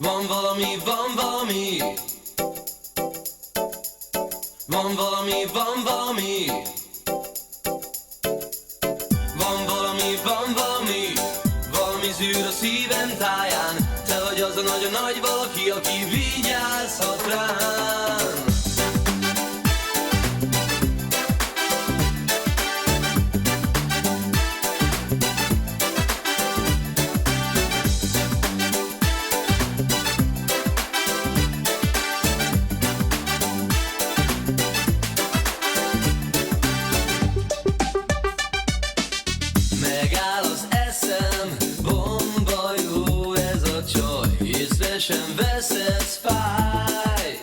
Van valami, van valami. Van valami, van valami. Van valami, van valami. Valami zűr a szívem táján. Te vagy az a nagyon nagy valaki, aki vigyázhat rám. Megáll az eszem, bomba jó ez a csaj. Észre sem veszed, fáj.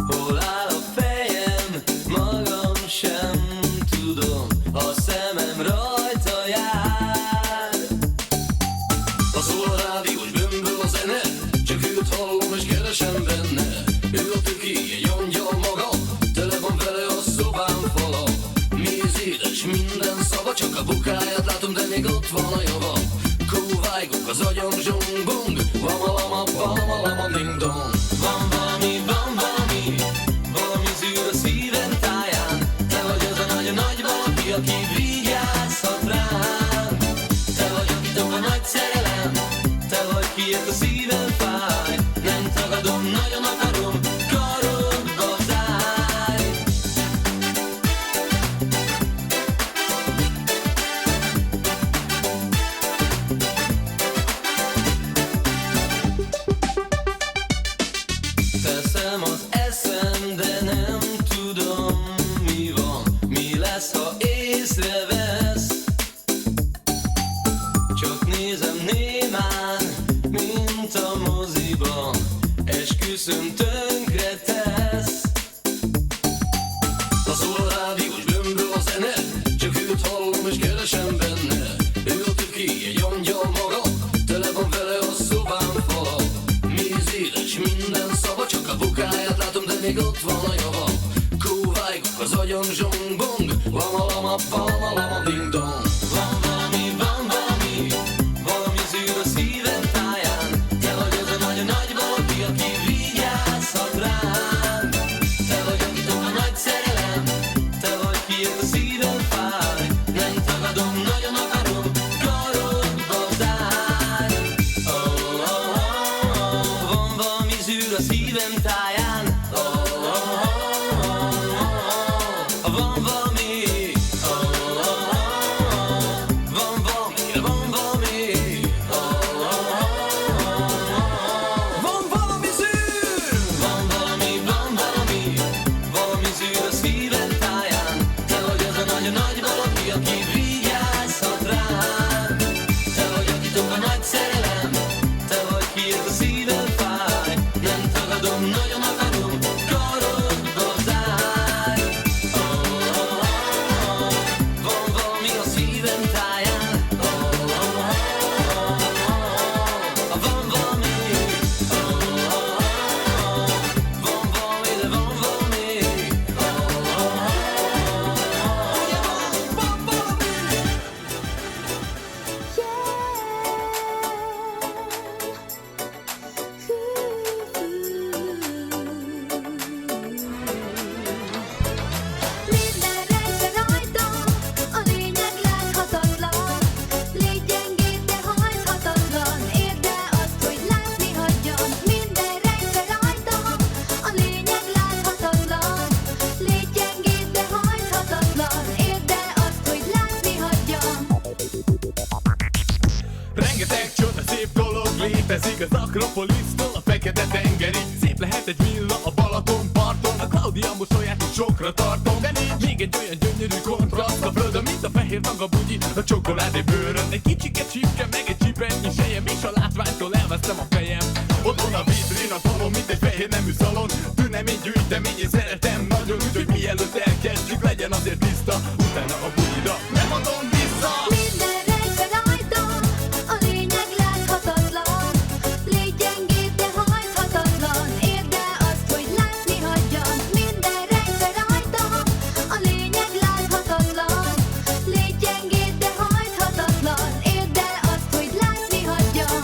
Hol áll a fejem, magam sem tudom. A szemem rajta jár. Ha szól a rádiós bömböl a zene, csak őt hallom és keresem benne. Ő a töki, egy angyal maga, tele van vele a szobám fala. Méz édes minden szava, csak a bukáját látom, de még ott van a java. Kóvájgok az agyam zsong-bong, lama-lama, lama-lama, ding-dong. Van valami, van valami, valami zűr a szívem táján. Te vagy az a nagyon nagy valaki, aki vigyázhat rám. Te vagy, akitok a nagy szerelem, te vagy, kiért a szívem fáj. Nem tagadom, nagyon akarom, karodba zárj. Teszem az eszem, de nem tudom mi van. Mi lesz, ha észrevesz? Csak nézem némán, mint a moziban. Esküszöm, tönkre tesz. Ha szól a rádiós bömböl a zene, csak őt hallom és keresem benne. Ő a töki, egy angyal maga, tele van vele a szobám fala. Méz édes minden szava, csak a bukáját látom, de még ott van a java. Kóvájgok az agyam zsong-bong, lama-lama, lama-lama, ding-dong. Van valami, van valami, valami zűr a szívem táján. Te vagy az a nagyon nagy valaki, aki vigyázhat rám. Te vagy, akitok a nagy szerelem, te vagy, kiért a szívem fáj. Nem tagadom, nagyon akarom, karodba zárj. Oh, oh, oh, oh. Van valami zűr a szívem táján. Oh, oh, oh, oh, oh. Van valami. Oh, oh, oh, oh. Van valami, van valami. Oh, oh, oh, oh. Van valami zűr. Van valami, van valami. Valami zűr a szívem táján. Te vagy az a nagyon nagy valaki, aki vigyázhat rám. Te vagy, akitok a nagy szerelem, te vagy, kiért a szívem fáj. Nem tagadom, nagyon akarom, karodba zárj. Oh, oh, oh, oh. Van valami a szívem táján. Oh, oh, oh, oh, oh. Van valami. Oh, oh, oh, oh. Van valami, de van valami. Oh, oh, oh, oh. Ugye van valami. Minden rejtve rajtam, a lényeg láthatatlan. Légy gyengéd, de hajthatatlan. Érd el azt, hogy látni hagyjam. Minden rejtve rajtam, a lényeg láthatatlan. Légy gyengéd, de hajthatatlan. Érd el azt, hogy látni hagyjam. Rengeteg csoda szép dolog létezik az Akropolisztól a Fekete-tengerig, szép lehet egy villa a Balaton parton, a Claudia most olyat, hogy sokra tartom, de nincs. Még egy olyan gyönyörű kontraszt a földön, mint a fehér tanga bugyi, a csokoládé bőrön. Egy kicsike csipke, meg egy csipennyi sejem, és a látványtól elvesztem a fejem. Otthon a vitrin, a tolom, mint egy fehér nemű szalon. Tünemény, gyűjtemény, én szeretem nagyon, úgyhogy mielőtt elkezdjük, legyen azért tiszta. Utána a bugyida nem adom vissza. Minden rejtve rajtam, a lényeg láthatatlan. Légy gyengéd, de hajthatatlan. Érd el azt, hogy látni hagyjam. Minden rejtve rajtam, a lényeg láthatatlan. Légy gyengéd, de hajthatatlan. Érd el azt, hogy látni hagyjam.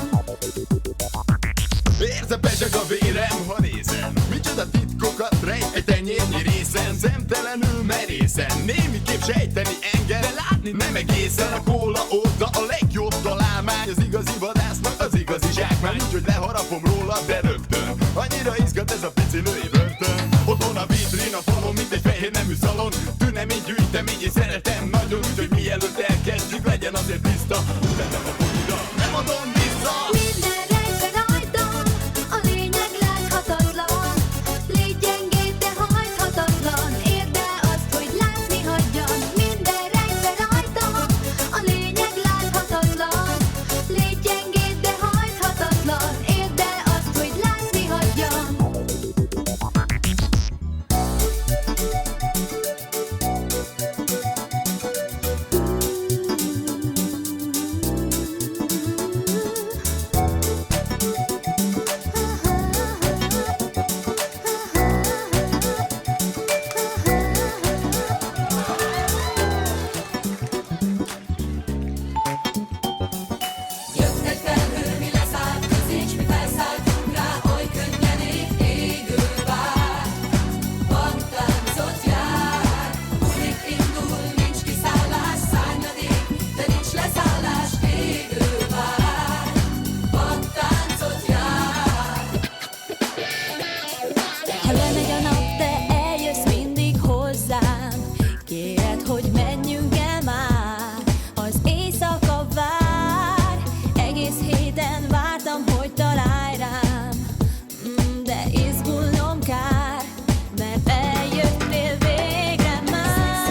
vége, de látni nem egészen a kóla óta a legjobb találmány. Az igazi vadásznak az igazi zsákmány, úgyhogy leharapom róla, de rögtön. Annyira izgat ez a pici női börtön. Otthon a vitrin a falon, mint egy fehér nemű szalon. Tünemény, gyűjtemény, én szeretem nagyon, úgyhogy mielőtt elkezdjük, legyen azért tiszta. Tettem a folyra, nem adom vissza. Minden rejtve rajtam, a lényeg láthatatlan. Légy gyengéd, de hajthatatlan, érd el azt, hogy látni hagyjan. Minden rejtve rajtam, a lényeg láthatatlan. Légy gyengéd, de hajthatatlan, érd el azt, hogy látni hagyjan. Jött egy felhő, mi leszállt közénk, s mi felszálltunk rá, oly könnyen égő vár. Vadtáncot jár, múlik, indul, nincs kiszállás, szárnyadék, de nincs leszállás, égő vár. Vadtáncot jár. Ha lemegy a nap, te eljössz mindig hozzám. Kéred, hogy menjünk el már, az éjszaka vár. Egész héten vártam, hogy találj rám, de izgulnom kár, mert eljöttél végre már.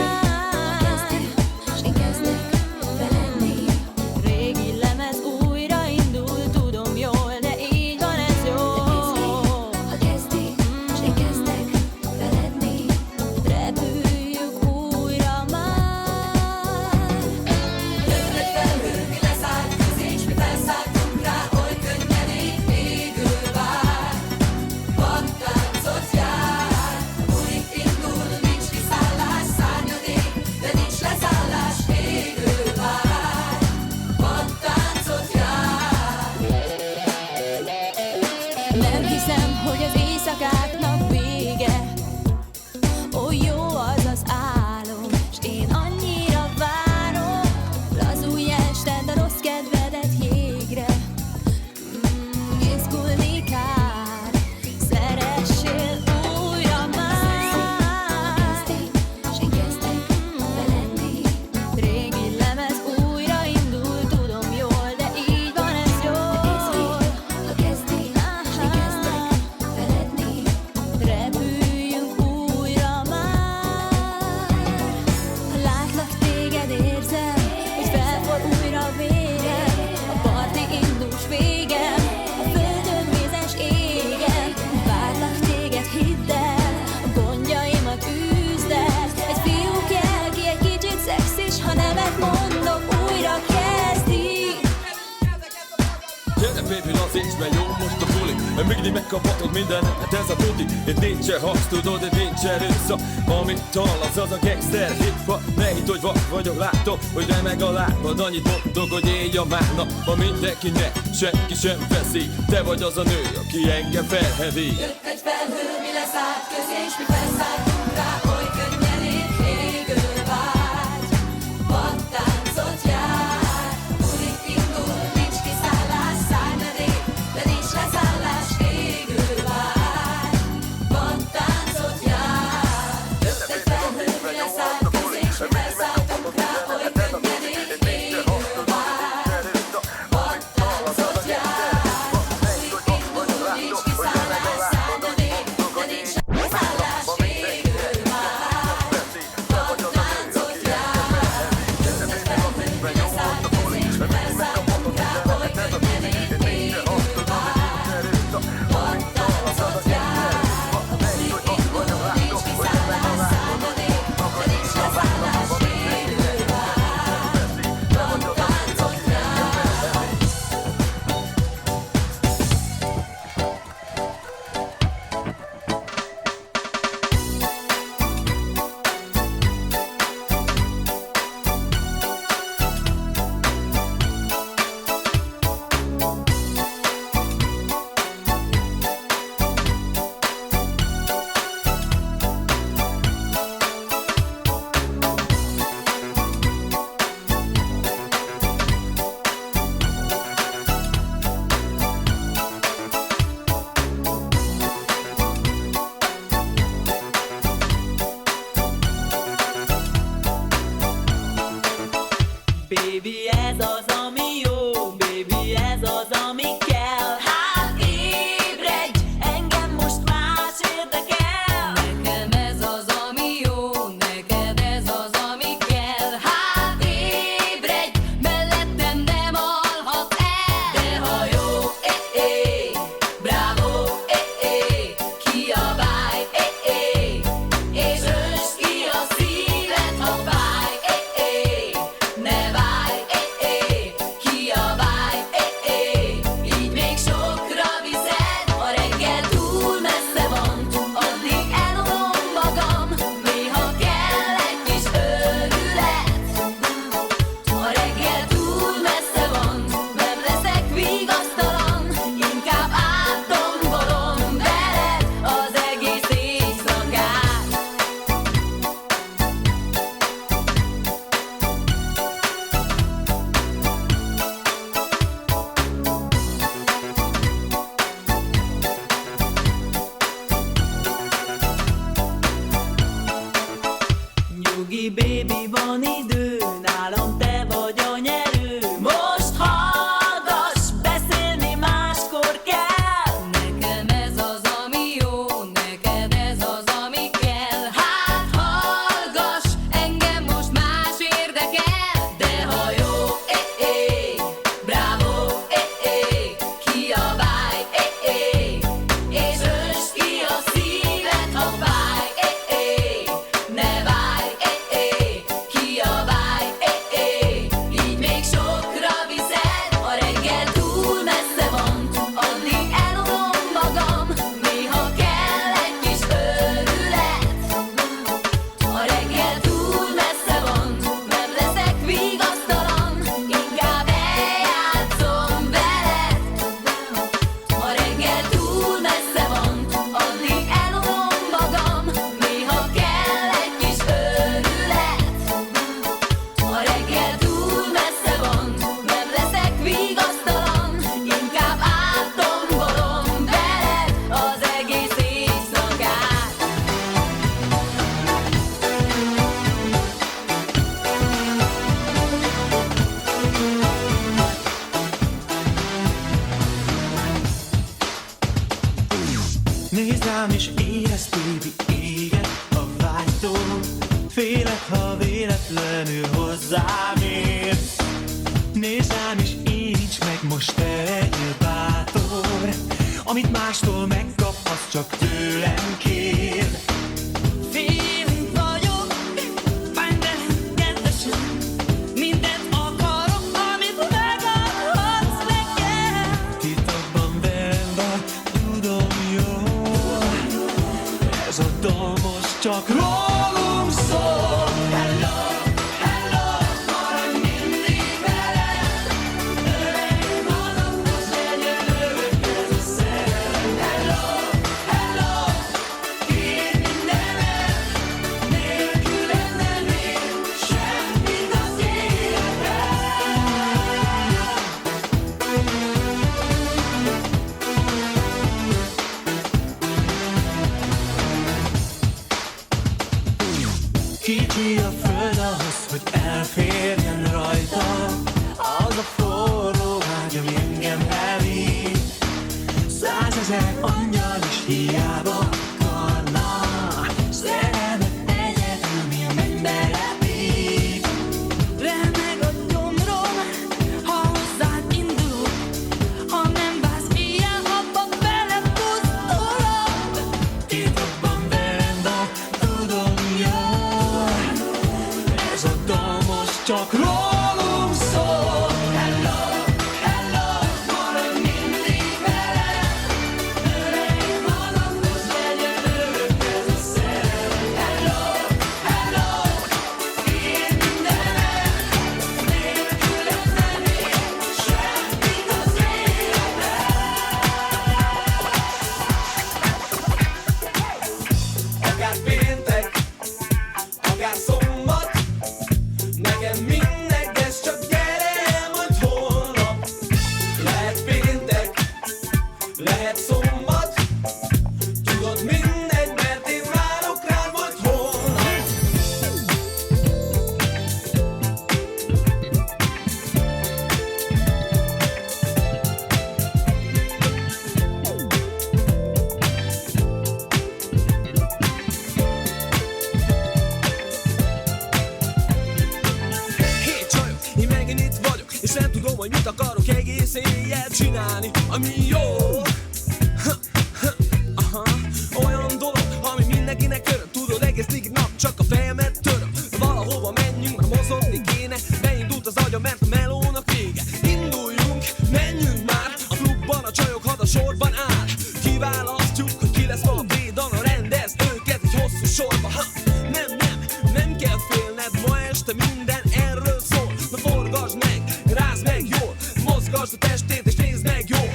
S én kezdek feledni. Régi lemez újra indul, tudom jól, de így van ez jó. Ha kezdi, s én kezdek feledni. Repüljük újra már. Jött egy felhő, mi leszállt közénk, s mi felszálltunk rá, oly könnyen égő vár. Vadtáncot jár, múlik, indul, nincs kiszállás, szárnyadék, de nincs leszállás, égő vár. Vadtáncot jár. Nem hiszem, hogy az éjszakáknak vége. Ó, jó az az álom, s én annyira várom. Lazulj ested a rossz kedvedet jégre. Izgulni kár, szeressél újra már. S én kezdek feledni. Régi lemez újra indul, tudom jól, de így van ez jól. Ha kezdi, s én kezdek feledni. Repüljünk újra már. Ha látlak téged, érzem, hogy felforr újra a vérem. A parti indul, s végem, a földön mézes égen. Várlak téged, hidd el, a gondjaimat üzd el. Egy fiú kell, ki egy kicsit szexis, ha nemet mondok, újra kezdi. Gyere baby, lazíts, mert jó most a buli. Mert mindig megkaphatod mindenet, ez a tuti. Itt nincsen harc, tudod, itt nincsen erőszak. Amit hallasz, az a gangster hip-hop. Ne hidd, hogy vak vagyok, látom, hogy remeg a lábad. Annyit mondok, hogy élj a márnap. Ma mindenkinek, senki sem veszi. Te vagy az a nő, aki engem felhevít. Jött egy felhő, mi leszállt közénk, s mi felszálltunk rá, oly könnyen égő vágy. Vadtáncot jár, múlik, indul, nincs kiszállás, szárnyadék, de nincs leszállás, égő vágy. Vadtáncot jár. Jött egy felhő, mi leszállt közénk, s mi felszálltunk rá, oly könnyen égő vágy. Vadtáncot jár, múlik, indul, nincs kiszállás, szárnyadék, de nincs leszállás, égő vágy. baby, ez az, ami jó, baby, ez az, ami kell. Hát ébredj, engem most más érdekel. Nekem ez az, ami jó, neked ez az, ami kell. Hát ébredj, mellettem nem alhat el. De ha jó, bravo, kiabálj, és öntsd ki a szíved, ha fáj, ne várj, kiabálj, így még sokra viszed. A reggel túl messze van, addig elolom magam, néha kell egy kis őrület. A reggel túl messze van, nem leszek vigasztalan, inkább áttombolom veled az egész éjszakát. Nyugi, baby, van idő, nálam te vagy a nyerő. Most hallgass, beszélni máskor kell. Nekem ez az, ami jó, neked ez az, ami kell. Hát hallgass, engem most más érdekel. De ha jó, bravo, kiabálj, és öntsd ki a szíved, ha fáj, ne várj, kiabálj, így még sokra viszed. A reggel túl messze van, addig elolom magam, néha kell egy kis őrület. A reggel túl messze van, nem leszek vigasztalan, inkább eljátszom veled. A reggel túl messze van, addig elolom magam, néha kell egy kis őrület. A reggel túl messze van, nem leszek vigasztalan, inkább áttombolom veled az egész éjszakát. Nézd rám és érezd, baby, éget a vágytól. Félek, ha véletlenül hozzám érsz. Nézd rám és érints meg, most te legyél bátor. Amit mástól megkaphatsz, csak tőlem kér. Félünk vagyok, bánj velem kedvesen, mindent akarok, amit megadhatsz nekem. Titokban velem vagy, tudom jól. Ez a dal most csak rólunk szól. Hello, maradj mindig velem, öregem magamhoz legyen örök ez a szerelem. Hello, kér mindenem, nélküled nem ér semmit az életben. Kicsi a föld ahhoz, hogy elférjen rajta. Az a forró vágy, ami engem elvitt. 100 000 angyal is hiába akarna. Szerelmet egyedül mi a mennybe repít. Remeg a gyomrom, ha hozzád indulok, ha nem válsz ilyen, abba belepusztulok. Titokban velem vagy, tudom jól. Ez a dal most csak rólunk szól. Hello, maradj mindig velem, hogy mit akarok egész éjjel csinálni, ami jó. Aha. Olyan dolog, ami mindenkinek öröm. Tudod, egész nap csak a fejemet töröm. Valahova menjünk, már mozogni kéne. Beindult az agyam, mert a melónak vége. Induljunk, menjünk már. A klubban a csajok hada sorban áll. Kiválasztjuk, hogy ki lesz ma a bédana. Rendez őket egy hosszú sorba. Ha, nem kell félned. Ma este minden erről szól. Na forgasd meg, rázd meg jól. Mozgasd a testét és nézd meg jól.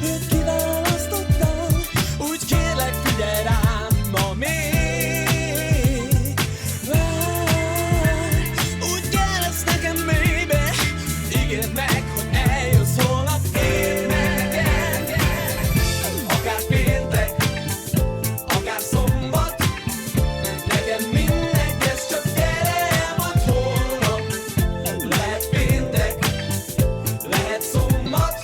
Őt kiválasztottam, úgy kérlek figyelj rám ma még. Várj, úgy kell lesz nekem baby. Ígérd meg, hogy eljössz holnap, érd meg engem. Akár péntek, akár szombat, nekem mindegy, ez csak gyere, vagy holnap. Lehet péntek, lehet szombat,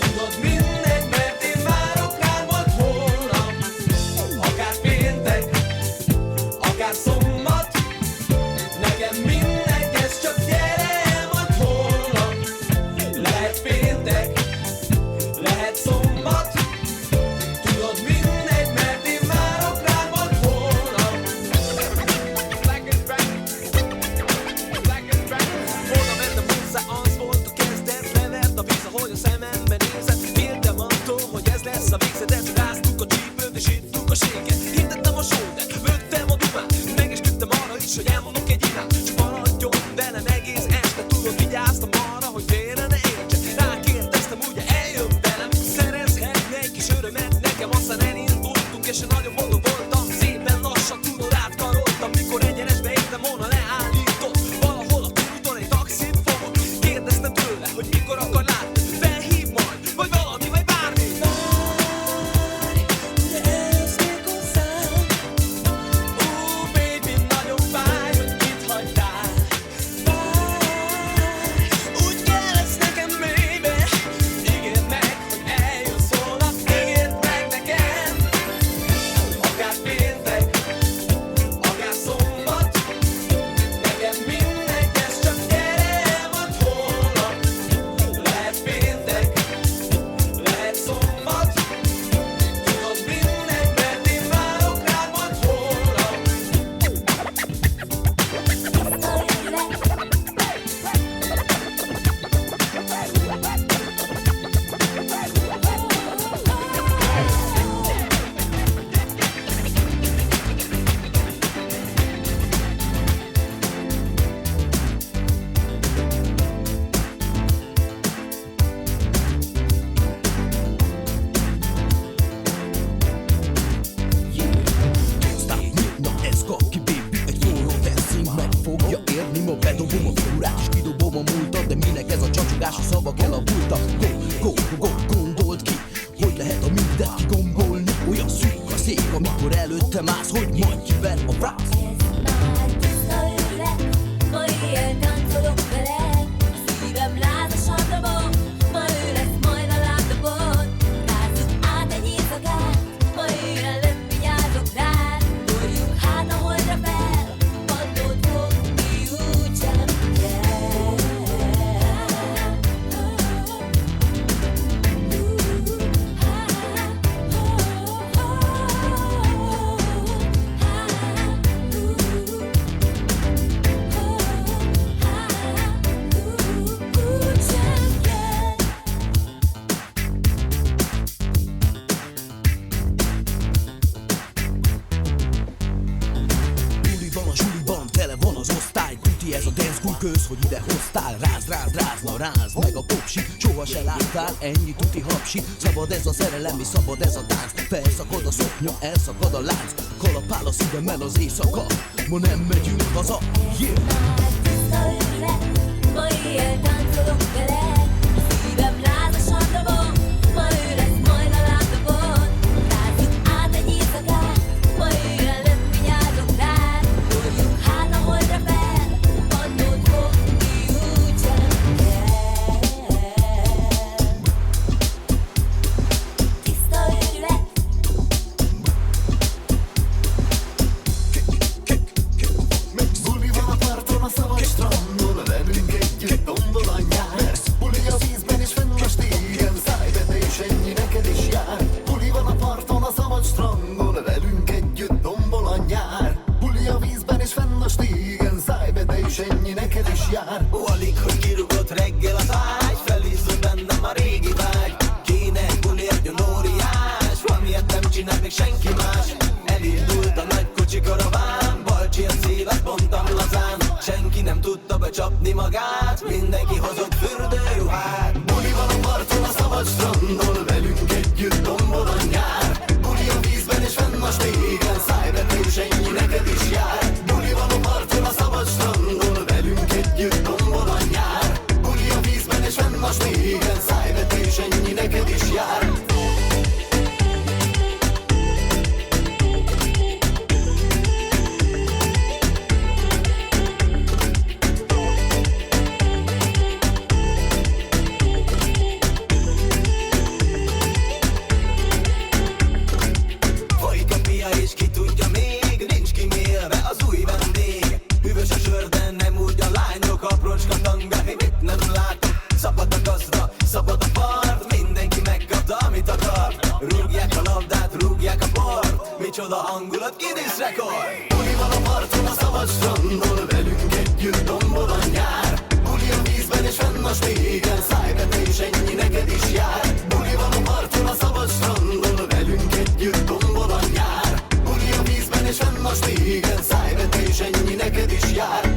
tudod mindegy, mert én várok rád, vagy holnap. Akár péntek, akár szombat, nekem mindegy, ez csak gyere, vagy holnap. Lehet péntek, lehet szombat, tudod mindegy, mert én várok rád, vagy holnap. Oda mentem hozzá, az volt a kezdet. Levert a víz, ahogy a szemembe nézett. Féltem attól, hogy ez lesz a végzetet. Ráztuk a csípőt és ittuk a séket. Hittettem a sót, de vögtem a dumát. Megesküdtem arra is, hogy elmondok egy imát. Csak maradjon velem egész este. Tudod, vigyáztam arra, hogy félre ne értsek. Rákérdeztem, ugye eljön velem. Szerezhetne egy kis örömet nekem. Aztán elindultunk és én nagyon boldog voltam. Szépen lassan, tudod, átkaroltam. Mikor egyenesbe értem volna, leállított. Valahol a körúton egy taxit fogok. Kérdeztem tőle, hogy mikor akar látni. Felhív majd, vagy valami, vagy bármi. Várj, ugye eljössz még hozzám. Baby, nagyon fáj, hogy itt hagytál. Várj, úgy kell lesz nekem baby. Ígérd meg, hogy eljössz holnap. Ígérd meg nekem. Akár péntek, akár szombat, nekem mindegy, ez csak gyere, vagy holnap. Lehet péntek, lehet szombat, tudod mindegy, mert én várok rád, vagy holnap. Na ez kap ki baby, egy forró dancing meg fogja érni. Ma bedobom a figurát és kidobom a múltat. De minek ez a csacsogás, a szavak elavultak. Go, gondold ki, hogy lehet a mindent kigombolni. Olyan szűk a szék, amikor előttem állsz, hogy majd kiver a frász. Már tiszta őrület, ma éjjel táncolok veled. A szívem lázasan dobog, ma ő lesz majd a lábdobod. Rázzuk át egy éjszakát, ma éjjel nem vigyázok rád. Borjunk hát a holdra fel, padlót fogni úgysem kell. Buliban, a zsuliban, tele van az osztály. Kuti ez a dance cool köz, hogy ide hoztál. Rázd meg a popsi. Soha se láttál ennyi tuti hapsi. Szabad ez a szerelem és szabad ez a tánc. Felszakad a szoknya, elszakad a lánc. Kalapál a szívemmel az éjszaka. Ma nem megyünk haza, yeah! Már tiszta őrület, ma éjjel táncolok veled. A szívem lázasan dobog, ma ő lesz majd a lábdobod. Rázzuk át egy éjszakát, ma éjjel nem vigyázok rád. Borjunk hát a holdra fel, padlót fogni úgysem kell. Tiszta őrület. Buli van a parton, a szabad strandon, velünk egy és ennyi neked is jár. Alig, hogy kirugott reggel az ágy, felizzott bennem a régi vágy. Kéne egy buliért, jön óriás, valamiért nem csinál még senki más. Elindult a nagy kocsi karaván, balcsi a szélet, bontam lazán. Senki nem tudta becsapni magát, mindenki hozott fürdőruhát. Buli van a parton, a szabad strandon, velünk együtt tombol a nyár. Buli a vízben és fenn a stégen, szájvetés ennyi neked is jár. Buli van a parton, a szabad strandon, velünk együtt tombol a nyár. Buli a vízben és fenn a stégen, szájvetés ennyi neked is jár. Szabad a part, mindenki megkapta, amit akart. Rúgják a labdát, rúgják a bort, micsoda hangulat, Guinness rekord. Buli van a parton, a szabad strandon, velünk együtt tombol a nyár. Buli a vízben és fenn a stégen, szájvetés ennyi neked is jár. Buli van a parton, a szabad strandon, velünk együtt tombol a nyár. Buli a vízben és fenn a stégen, szájvetés ennyi neked is jár.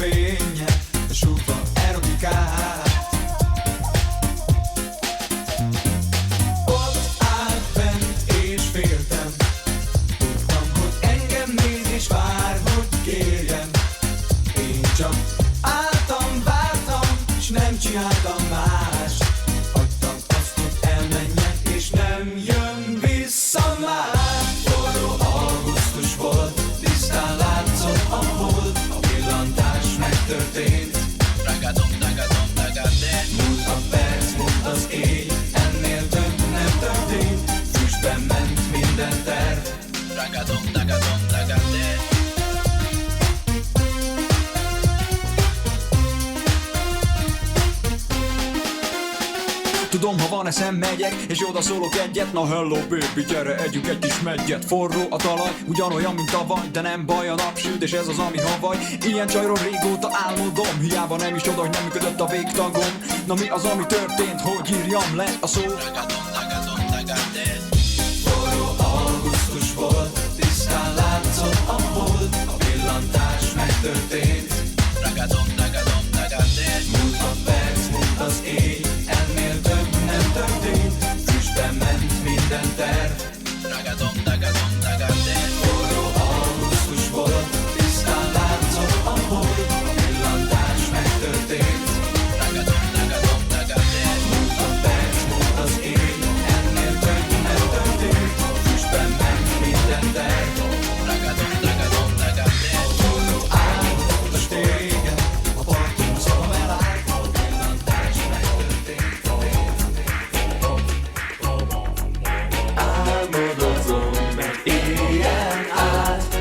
fénye, súgva erotikát. Ott állt bent és féltem, tudtam, hogy engem néz és vár, hogy kérjem. Én csak álltam, vártam, s nem csináltam más. Hagytam azt, hogy elmenjen, és nem jön vissza már. Forró augusztus volt, tisztán látszott a hold, a villantás megtörtént. Múlt a perc, múlt az éj, ennél több nem történt. Füstben ment minden terv. Tudom, ha van eszem, megyek, és oda szólok egyet. Na hello baby, gyere, együnk egy kis meggyet. Forró a talaj, ugyanolyan, mint tavaly, de nem baj, a napsüt, és ez az, ami havaj. Ilyen csajról régóta álmodom, hiába nem is oda, hogy nem működött a végtagom. Na mi az, ami történt, hogy írjam le a szó? Forró augusztus volt, tisztán látszott a hold, a villantás megtörtént. Múlt a perc, múlt az éj, ennél több nem történt. Füstben ment minden terv. Forró augusztus volt, tisztán látszott a hold, a villantás megtörtént. Múlt a perc, múlt az éj, ennél több nem történt. Füstben ment minden terv. Forró áll, téged, a parton szalom elállt, a villantás megtörtént. Álmodozom, mert éjjel át,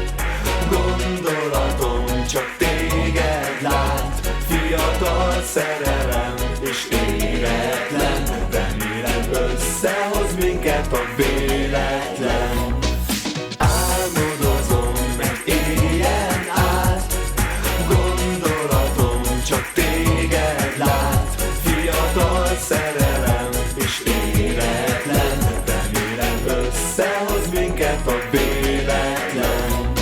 gondolatom csak téged lát. Fiatal szerelem és éretlen, remélem összehoz minket a véletlen. Álmodozom, mert éjjel át, gondolatom csak téged lát. Fiatal szerelem és éretlen, remélem összehoz minket a véletlen.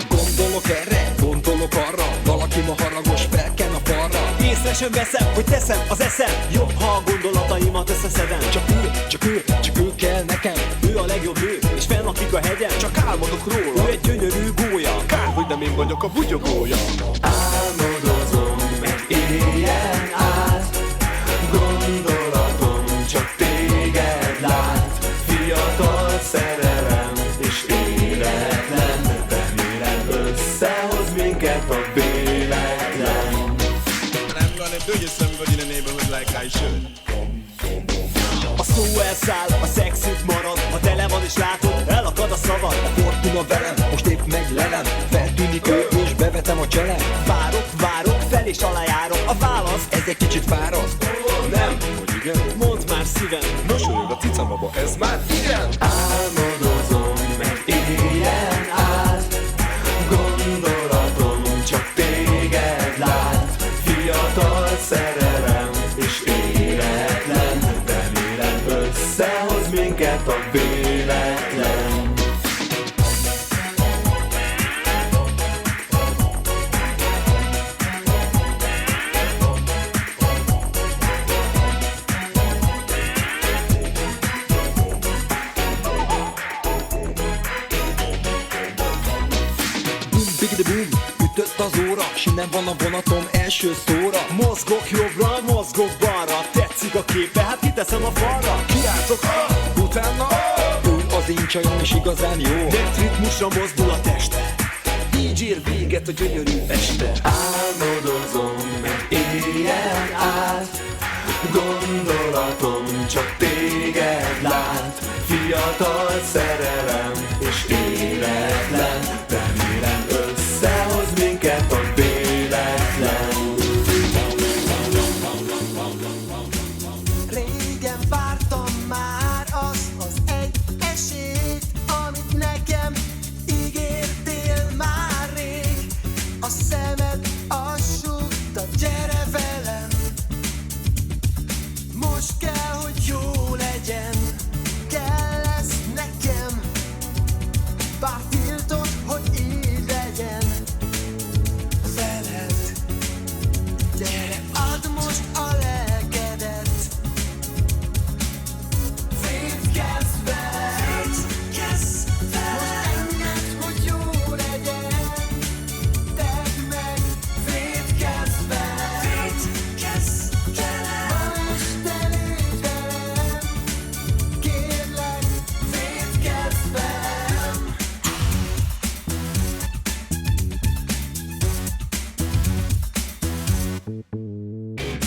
Gondolok erre, gondolok arra, valaki ma haragos, felken a falra. Észre sem veszem, hogy teszem az eszem. Jobb, ha a gondolataimat összeszedem. Csak ő kell nekem. Ő a legjobb nő, és fennlakik a hegyen. Csak álmodok róla, ő egy gyönyörű gólya. Kár, hogy nem én vagyok a bugyogója. Álmodozom, mert éjjel át, gondolatom csak téged lát. Fiatal szerelem és éretlen, remélem összehoz minket a véletlen. I'm gonna do you somebody in the neighborhood like I should. A szó elszáll, a szexük marad. Ha tele van és látod, elakad a szavad. A fortuna velem, most épp meglelem. Feltűnik ő, és bevetem a cselem. Várok, fel és alá járok. A válasz, Ez egy kicsit fáraszt. nem. Hogy igen? Mondd már szívem. Mosolyog a cicamaba, ez már igen. Álmodozom, mert éjjel át, gondolatom csak téged lát. Fiatal szerelem és éretlen, remélem összehoz minket a véletlen. Bigidi boom, ütött az óra, s innen van a vonatom első szóra. Mozgok jobbra, mozgok balra. Tetszik a képe, hát kiteszem a falra. Kiáltok, utána ő az én csajom, és igazán jó. Mert ritmusra mozdul a teste. Így ér véget a gyönyörű este. Álmodozom, mert éjjel át, gondolatom csak téged lát. Fiatal szerelem és éretlen, remélem összehoz minket a véletlen. Régen vártam már az egy esélyt, amit nekem ígértél már rég. A szemed assúgta, gyere velem. Most kell, hogy jó legyen, kell lesz nekem.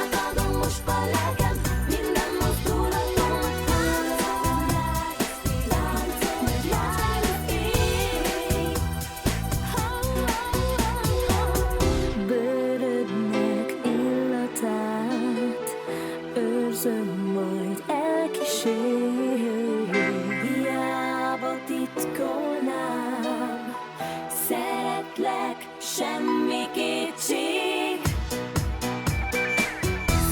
átadom most a lelkem, minden mozdulatom. Láncom, láncom, ég. Bőrödnek illatát őrzöm, majd elkísér. Hiába titkolnám, szeretlek, semmi kétség.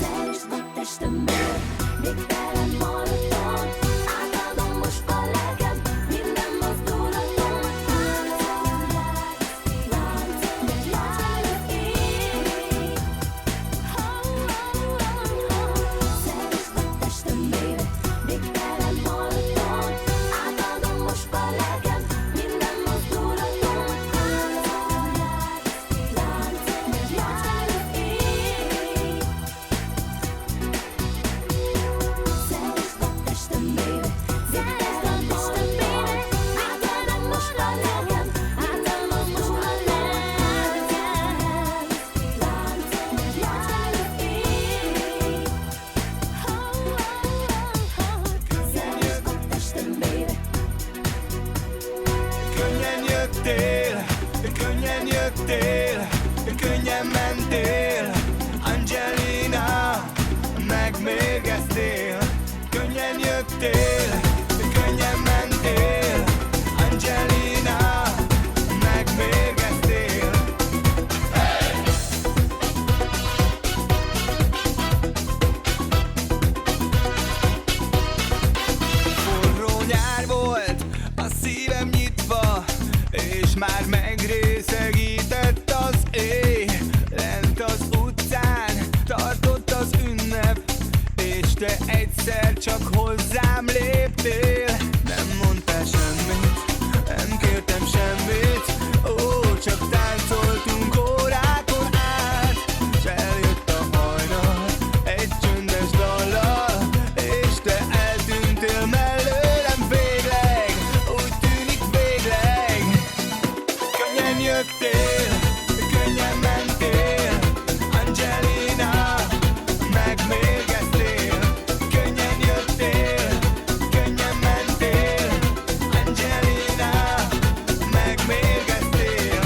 Szeresd a testemből, végtelen maraton. Átadom most a lelkem, minden mozdulatom. Láncom, láncom, ég. Szeresd a testem, baby, végtelen maraton. te egyszer csak hozzám léptél. Nem mondtál semmit, nem kértem semmit, ó, csak táncoltunk órákon át. S eljött a hajnal egy csöndes dallal, és te eltűntél mellőlem végleg. Úgy tűnik végleg. Könnyen jöttél, könnyen mentél, Angelina, megmérgeztél. Könnyen jöttél, könnyen mentél, Angelina, megmérgeztél.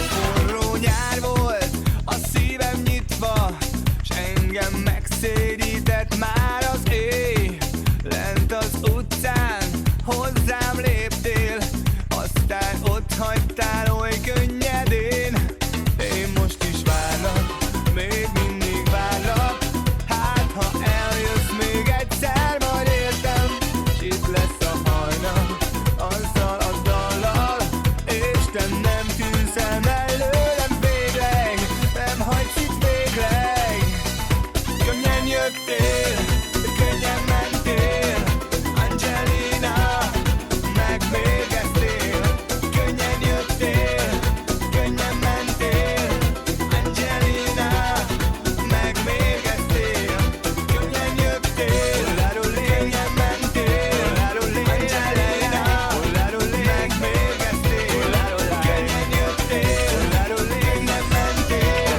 Forró nyár volt, a szívem nyitva, s engem megszédített már az éj. Lent az utcán hozzám léptél, aztán ott hagytál oly könnyedén. Én most is várlak, még mindig várlak, hát ha eljössz még egyszer, majd értem. S itt lesz a hajnal, azzal a dallal, és te nem tűnsz el mellőlem végleg, nem hagysz itt végleg. Könnyen jöttél, könnyen mentél, Angelina, megmérgeztél. Könnyen jöttél, könnyen mentél, Angelina, megmérgeztél. Könnyen jöttél, könnyen mentél, Angelina, megmérgeztél. Könnyen jöttél, könnyen mentél,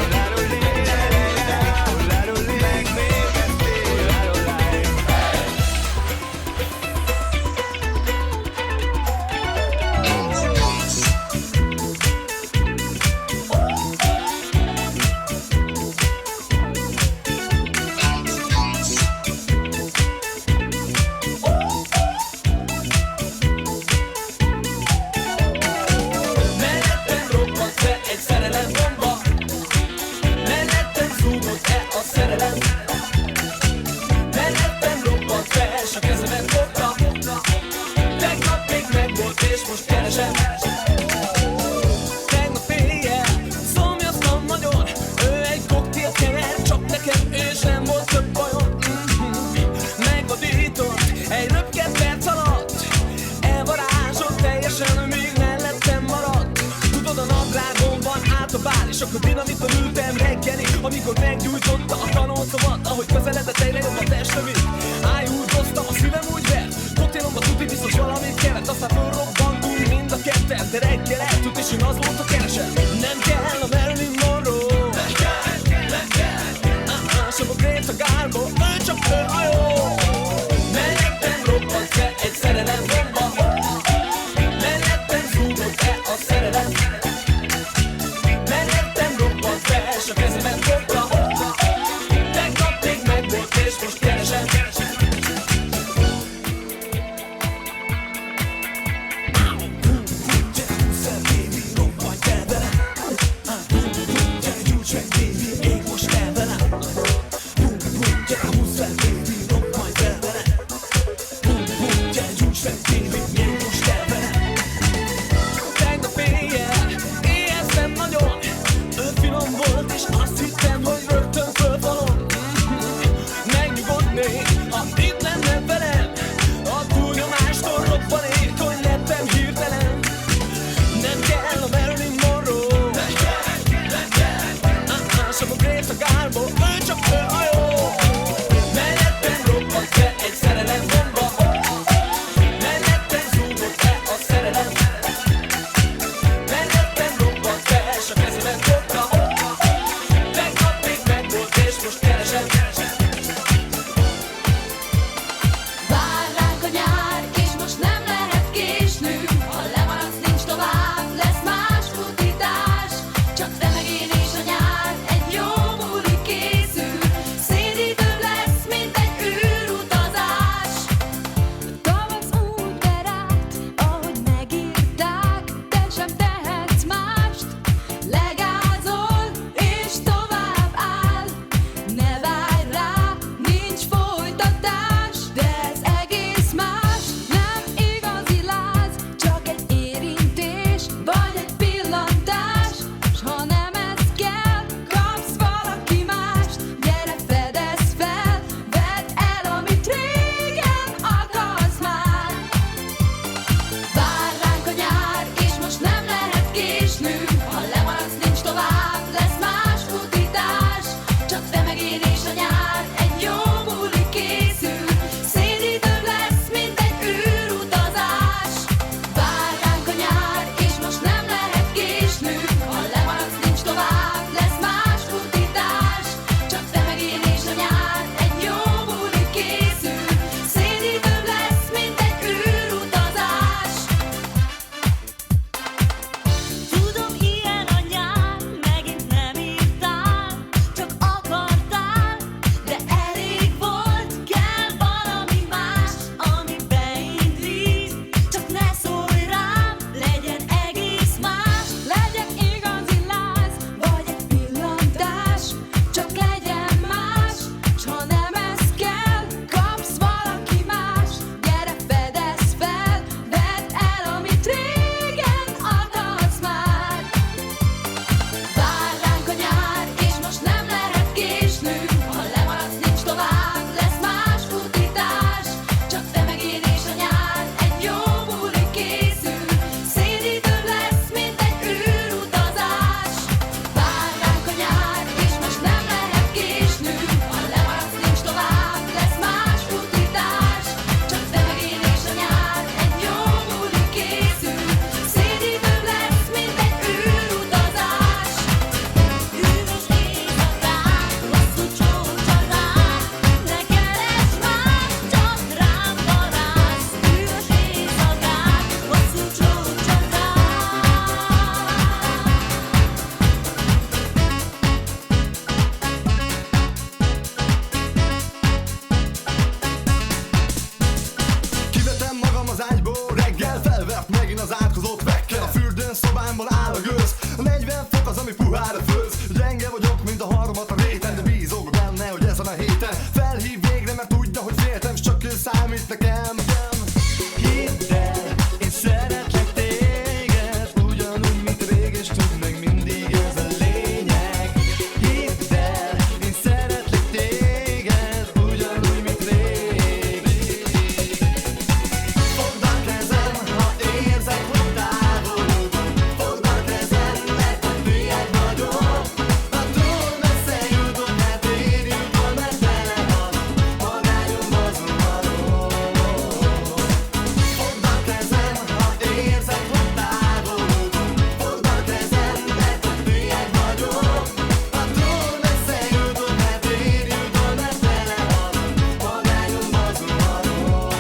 Mellettem robbant fel egy szerelem bomba, mellettem zúgott-e a szerelem. Mellettem robbant fel, s a kezemet fogta, tegnap még megvolt és most keresem. Tegnap éjjel szomjaztam nagyon, ő egy koktél kever, csak nekem és nem volt több bajom. Megvadított egy röpke perc alatt, elvarázsolt teljesen, míg mellettem maradt. Tudod, a nadrágomban állt a bál, és akkor dinamiton ültem reggeli, amikor meggyújtotta a kanócomat, ahogy közeledett egyre jobb a testem is. Ájúzdoztam, a szívem úgy vert, koktélomba tuti biztos valamit kevert, aztán fölrobbantunk mind a ketten, de reggel eltűnt, és én az volt a keresem. Nem kell a Marilyn Monroe, nem kell, sem a Greta Garbo, ő csak ő a jó. Mellettem robbant fel egy szerelem bomba, mellettem zúgott-e a szerelem. Mellettem robbant fel, s a kezemet fogta, tegnap még megvolt és most keresem. Tegnap éjjel hol áll a gőz. A 40 fok az, ami puhára főz. Gyenge vagyok, mint a harmat a réten, de bízok benne, hogy ezen a héten felhív végre, mert tudja, hogy féltem, s csak ő számít nekem. Hidd el, én szeretlek téged, ugyanúgy, mint rég, és tudd meg, mindig ez a lényeg. Hidd el, én szeretlek téged, ugyanúgy, mint rég. Fogd a kezem, ha érzed, hogy távolodom. Fogd a kezem, mert hülyed vagyok. Ha túl messze jutok, mert én jutom, mert tele van magányomban zuhanok. Fogd a kezem, ha érzed, hogy távolodom. Fogd a kezem, mert hülyed vagyok. Ha túl messze jutok, mert én jutom, mert tele van magányomban zuhanok.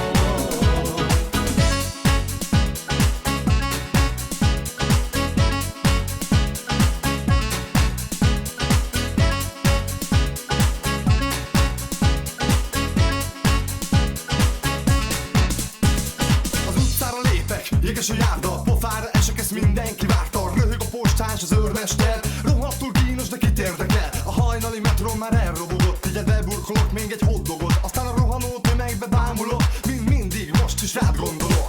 Az utcára lépek, jéges a járda, pofára esek, ezt mindenki várta. Röhög a postás, az őrmester, rohadtul kínos, de kit érdekel? A hajnali metron már elrobogott, figyelj, beburkolok még egy hotdogot. Aztán a rohanó tömegbe bámulok, mint mindig, most is rád gondolok.